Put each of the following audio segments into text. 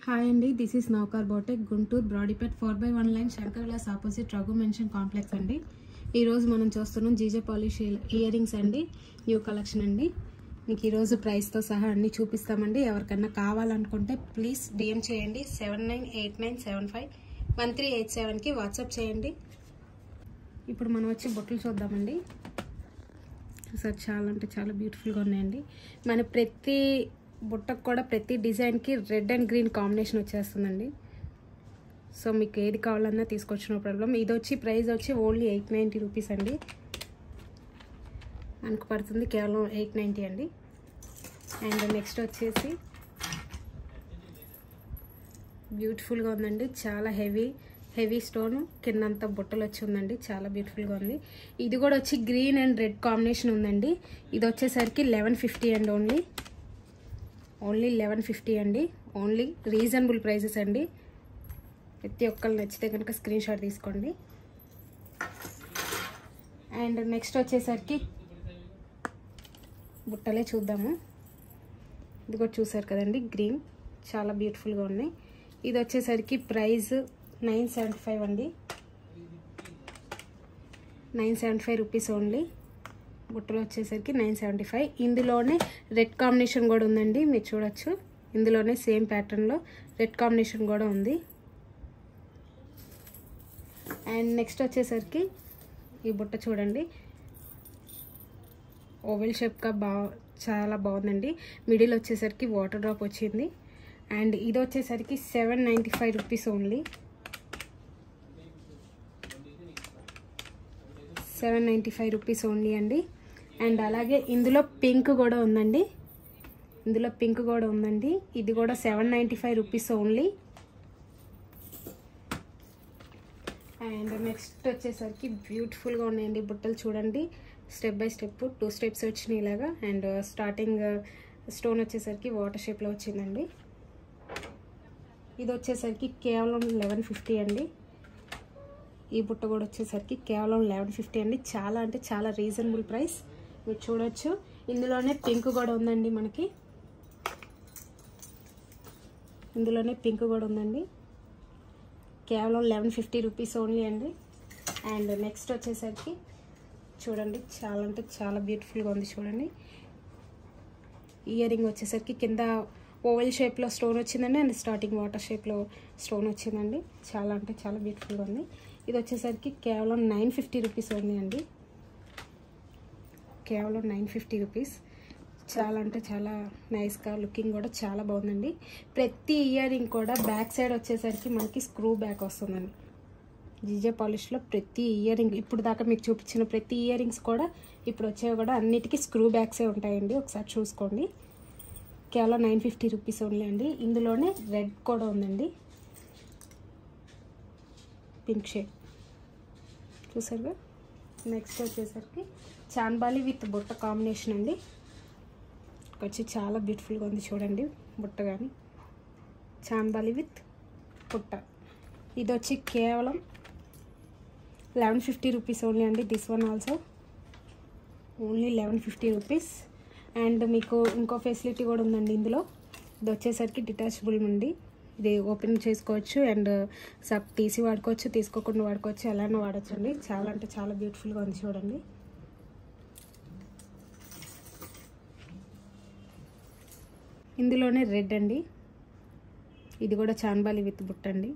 Hi అండి, this is నౌకర్ బోటెక్ Guntur Brodipet 4/1 line Shankar Vilas opposite Raghu mansion complex అండి. ఈరోజు మనం చూస్తున్నాం జీజే పాలిష్ ఇయర్ రింగ్స్ అండి. న్యూ కలెక్షన్ అండి. మీకు ఈరోజు ప్రైస్తో సహా అన్నీ చూపిస్తామండి. ఎవరికన్నా కావాలనుకుంటే ప్లీజ్ డిఎం చేయండి. 7989751387కి వాట్సాప్ చేయండి. ఇప్పుడు మనం వచ్చి బొట్లు చూద్దామండి. సార్ చాలా అంటే చాలా బ్యూటిఫుల్గా ఉన్నాయండి. మన ప్రతి బుట్టకు కూడా ప్రతి డిజైన్కి రెడ్ అండ్ గ్రీన్ కాంబినేషన్ వచ్చేస్తుందండి. సో మీకు ఏది కావాలన్నా తీసుకొచ్చిన ప్రాబ్లం. ఇది వచ్చి ప్రైస్ వచ్చి ఓన్లీ 890 రూపీస్ అండి. మనకు పడుతుంది కేవలం 890 అండి. అండ్ నెక్స్ట్ వచ్చేసి బ్యూటిఫుల్గా ఉందండి. చాలా హెవీ స్టోన్ కిందంతా బుట్టలు వచ్చి ఉందండి. చాలా బ్యూటిఫుల్గా ఉంది. ఇది కూడా వచ్చి గ్రీన్ అండ్ రెడ్ కాంబినేషన్ ఉందండి. ఇది వచ్చేసరికి 1150 అండి. ఓన్లీ 1150 అండి. ఓన్లీ రీజనబుల్ ప్రైజెస్ అండి. ప్రతి ఒక్కరు నచ్చితే కనుక స్క్రీన్ షాట్ తీసుకోండి. అండ్ నెక్స్ట్ వచ్చేసరికి బుట్టలే చూద్దాము. ఇది కూడా చూసారు కదండి, గ్రీన్ చాలా బ్యూటిఫుల్గా ఉన్నాయి. ఇది వచ్చేసరికి ప్రైస్ 975 అండి. 975 రూపీస్ ఓన్లీ. బుట్టలు వచ్చేసరికి 975. ఇందులోనే రెడ్ కాంబినేషన్ కూడా ఉందండి, మీరు చూడొచ్చు. ఇందులోనే సేమ్ ప్యాటర్న్లో రెడ్ కాంబినేషన్ కూడా ఉంది. అండ్ నెక్స్ట్ వచ్చేసరికి ఈ బుట్ట చూడండి, ఓవెల్ షేప్గా చాలా బాగుందండి. మిడిల్ వచ్చేసరికి వాటర్ డ్రాప్ వచ్చింది. అండ్ ఇది వచ్చేసరికి 795 రూపీస్ ఓన్లీ. 795 రూపీస్ ఓన్లీ అండి. అండ్ అలాగే ఇందులో పింక్ కూడా ఉందండి. ఇది కూడా 795 రూపీస్ ఓన్లీ. అండ్ నెక్స్ట్ వచ్చేసరికి బ్యూటిఫుల్గా ఉన్నాయండి బుట్టలు చూడండి. స్టెప్ బై స్టెప్ 2 స్టెప్స్ వచ్చినాయి ఇలాగా. అండ్ స్టార్టింగ్ స్టోన్ వచ్చేసరికి వాటర్ షేప్లో వచ్చిందండి. ఇది వచ్చేసరికి కేవలం 1150 అండి. ఈ బుట్ట కూడా వచ్చేసరికి కేవలం 1150 అండి. చాలా అంటే చాలా రీజనబుల్ ప్రైస్. మీరు చూడొచ్చు. ఇందులోనే పింక్ కూడా ఉందండి. కేవలం 1150 రూపీస్ ఓన్లీ అండి. అండ్ నెక్స్ట్ వచ్చేసరికి చూడండి, చాలా అంటే చాలా బ్యూటిఫుల్గా ఉంది చూడండి. ఇయర్ రింగ్ వచ్చేసరికి కింద ఓవెల్ షేప్లో స్టోన్ వచ్చిందండి. అండ్ స్టార్టింగ్ వాటర్ షేప్లో స్టోన్ వచ్చిందండి. చాలా అంటే చాలా బ్యూటిఫుల్గా ఉంది. ఇది వచ్చేసరికి కేవలం 950 రూపీస్ ఓన్లీ అండి. కేవలం 950 రూపీస్. చాలా అంటే చాలా నైస్గా లుకింగ్ కూడా చాలా బాగుందండి. ప్రతి ఇయర్ రింగ్ కూడా బ్యాక్ సైడ్ వచ్చేసరికి మనకి స్క్రూ బ్యాక్ వస్తుందండి. జీజే పాలిష్లో ప్రతి ఇయర్ రింగ్ ఇప్పుడు దాకా మీకు చూపించిన ప్రతి ఇయర్ రింగ్స్ కూడా ఇప్పుడు వచ్చేవి కూడా అన్నిటికీ స్క్రూ బ్యాక్సే ఉంటాయండి. ఒకసారి చూసుకోండి. కేవలం 950 రూపీస్ ఓన్లీ అండి. ఇందులోనే రెడ్ కూడా ఉందండి, పింక్ షేడ్ చూసారుగా. నెక్స్ట్ వచ్చేసరికి చాన్బాలి విత్ బుట్ట కాంబినేషన్ అండి. వచ్చి చాలా బ్యూటిఫుల్గా ఉంది చూడండి బుట్ట కానీ. చాన్బాలి విత్ బుట్ట. ఇది వచ్చి కేవలం 1150 రూపీస్ ఓన్లీ అండి. This one also only 1150 rupees. And మీకు ఇంకో ఫెసిలిటీ కూడా ఉందండి ఇందులో. ఇది వచ్చేసరికి డిటాచబుల్ ఉంది. ఇది ఓపెన్ చేసుకోవచ్చు అండ్ సబ్ తీసి వాడుకోవచ్చు, తీసుకోకుండా వాడుకోవచ్చు, ఎలానో వాడచ్చు అండి. చాలా అంటే చాలా బ్యూటిఫుల్గా ఉంది చూడండి. ఇందులోనే రెడ్ అండి. ఇది కూడా చాన్బాలి విత్ బుట్ట అండి.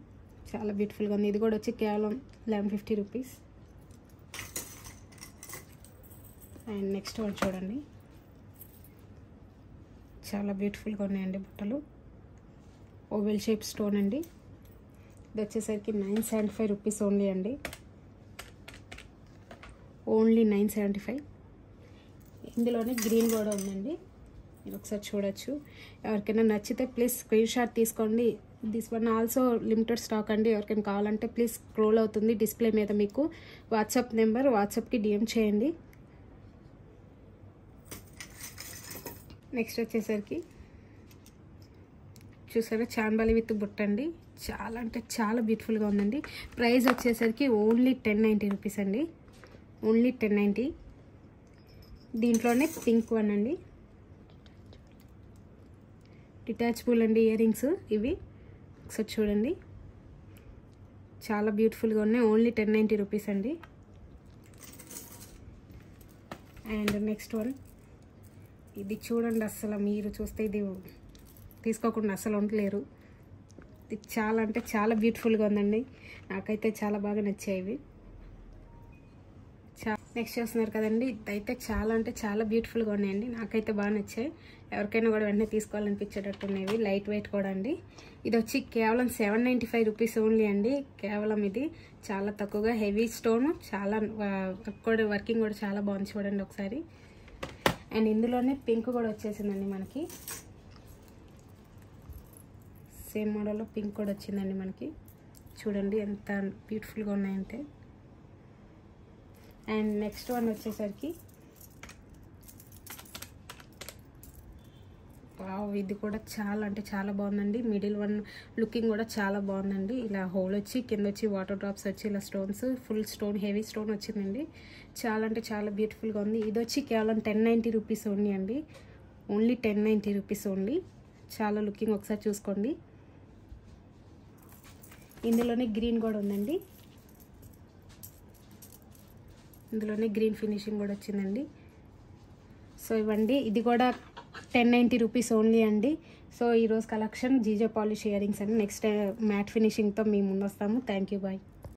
చాలా బ్యూటిఫుల్గా ఉంది. ఇది కూడా వచ్చి కేవలం 1150 రూపీస్. అండ్ నెక్స్ట్ వన్ చూడండి, చాలా బ్యూటిఫుల్గా ఉన్నాయండి బుట్టలు. ఓవెల్ షేప్ స్టోన్ అండి. ఇది వచ్చేసరికి 975 రూపీస్ ఓన్లీ అండి. ఓన్లీ 975. ఇందులోనే గ్రీన్ కూడా ఉందండి, మీరు ఒకసారి చూడొచ్చు. ఎవరికైనా నచ్చితే ప్లీజ్ స్క్రీన్ షాట్ తీసుకోండి. This one also limited stock అండి. ఎవరికైనా కావాలంటే ప్లీజ్ స్క్రోల్ అవుతుంది డిస్ప్లే మీద మీకు వాట్సాప్ నెంబర్, వాట్సాప్కి డిఎం చేయండి. నెక్స్ట్ వచ్చేసరికి చూసారా, చాన్బాలి విత్ బుట్ట అండి. చాలా అంటే చాలా బ్యూటిఫుల్గా ఉందండి. ప్రైస్ వచ్చేసరికి ఓన్లీ 1090 రూపీస్ అండి. ఓన్లీ 1090. దీంట్లోనే పింక్ వన్ అండి. డిటాచబుల్ అండి ఇయర్ రింగ్స్ ఇవి. ఒకసారి చూడండి, చాలా బ్యూటిఫుల్గా ఉన్నాయి. ఓన్లీ 1090 రూపీస్ అండి. అండ్ నెక్స్ట్ వన్, ఇది చూడండి, అసలు మీరు చూస్తే ఇది తీసుకోకుండా అసలు ఉండలేరు. ఇది చాలా అంటే చాలా బ్యూటిఫుల్గా ఉందండి. నాకైతే చాలా బాగా నచ్చాయి ఇవి. నెక్స్ట్ చూస్తున్నారు కదండి, ఇదైతే చాలా అంటే చాలా బ్యూటిఫుల్గా ఉన్నాయండి. నాకైతే బాగా నచ్చాయి. ఎవరికైనా కూడా వెంటనే తీసుకోవాలనిపించేటట్టు ఉన్నాయి. లైట్ వెయిట్ కూడా అండి. ఇది వచ్చి కేవలం 795 రూపీస్ ఓన్లీ అండి. కేవలం ఇది చాలా తక్కువగా, హెవీ స్టోన్, చాలా వర్కింగ్ కూడా చాలా బాగుంది. చూడండి ఒకసారి. అండ్ ఇందులోనే పింక్ కూడా వచ్చేసిందండి మనకి. సేమ్ మోడల్లో పింక్ కూడా వచ్చిందండి మనకి. చూడండి ఎంత బ్యూటిఫుల్గా ఉన్నాయంటే. అండ్ నెక్స్ట్ వన్ వచ్చేసరికి ఇది కూడా చాలా అంటే చాలా బాగుందండి. మిడిల్ వన్ లుకింగ్ కూడా చాలా బాగుందండి. ఇలా హోల్ వచ్చి కింద వచ్చి వాటర్ డ్రాప్స్ వచ్చి ఇలా stones, full stone, heavy stone వచ్చిందండి. చాలా అంటే చాలా బ్యూటిఫుల్గా ఉంది. ఇది వచ్చి కేవలం 1090 రూపీస్ ఓన్లీ అండి. Only 1090 rupees only. చాలా లుకింగ్ ఒకసారి చూసుకోండి. ఇందులోనే గ్రీన్ కూడా ఉందండి. ఇందులోనే గ్రీన్ ఫినిషింగ్ కూడా వచ్చిందండి. సో ఇవ్వండి, ఇది కూడా 1090 రూపీస్ ఓన్లీ అండి. సో ఈరోజు collection GJ polish ear rings అండి. నెక్స్ట్ మ్యాట్ ఫినిషింగ్తో మేము ముందు వస్తాము. Thank you, bye.